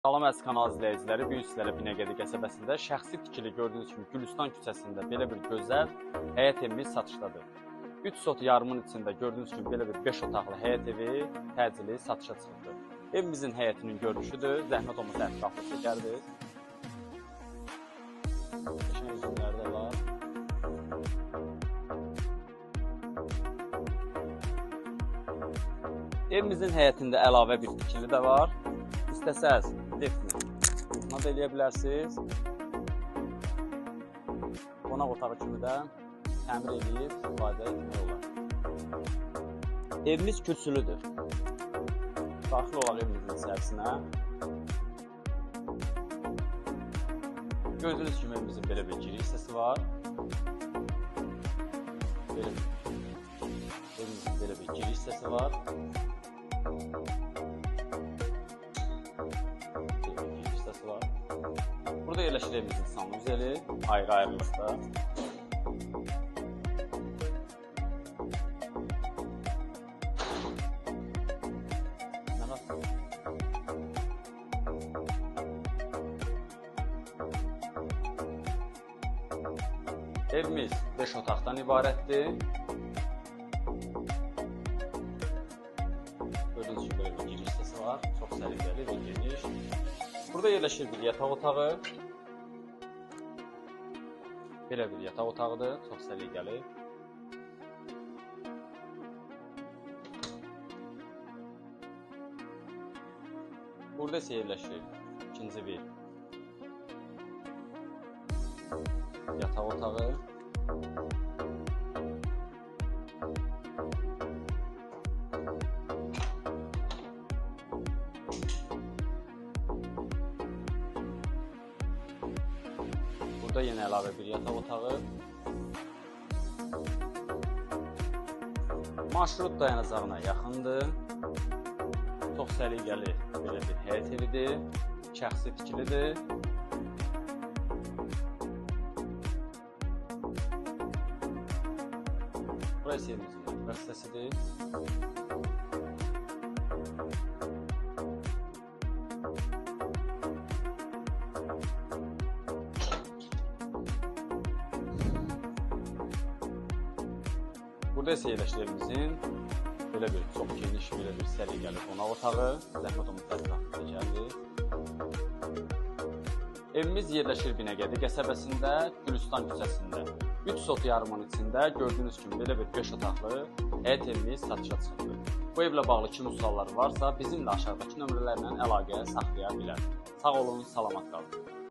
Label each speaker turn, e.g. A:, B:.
A: Salam əziz kanal izləyiciləri, bu gün sizlərə Binəqədi qəsəbəsində şəxsi tikili gördüyünüz kimi Gülüstan küçəsində belə bir gözəl həyət evimiz satışdadır. 3 sot yarımın içində gördüyünüz kimi belə bir 5 otaqlı həyət evi təcili satışa çıxırdı. Evimizin həyətinin görünüşüdür, zəhmət olmasa ətraflı çəkərdir. Qəşəng üzümləri də var. Evimizin həyətində əlavə bir tikili də var. İstəsəz defini da eləyə bilərsiniz. Qonaq otağı kimi də təmir edib istifadə etmək olar. Evimiz kürsülüdür. Daxil olaq evimizin içərisinə. Gördüyünüz kimi evimizin belə bir giriş hissəsi var. Evimizin belə bir giriş hissəsi var. Burada yerləşir evimizin sanuzeli, ayrı-ayrılıqda. Evimiz 5 otaqdan ibarətdir. Gördüyünüz kimi belə bir giriş hissəsi var, çox səliqəli və geniş. Burada yerləşir bir yataq otağı. Belə bir yataq otağıdır, çox səliqəli. Burada isə yerləşir ikinci bir yataq otağı. Burada yenə əlavə bir yataq otağı. Marşrut dayanacağına yaxındır. Çox səliqəli belə bir həyət evidir. Şəxsi tikilidir. Burası evimizin mətbəx hissəsidir. Burada isə yerləşir evimizin belə bir çox geniş, belə bir səliqəli qonaq otağı. Zəhmət olmasa ətraflı çəkərdir. Evimiz yerləşir Binəqədi qəsəbəsində, Gülüstan küçəsində. 3 sot yarımın içində gördüyünüz kimi belə bir 5 otaqlı həyət evimiz satışa çıxırdı. Bu evlə bağlı kimi suallar varsa bizimlə aşağıdakı nömrələrlə əlaqə saxlaya bilər. Sağ olun, salamat qalın.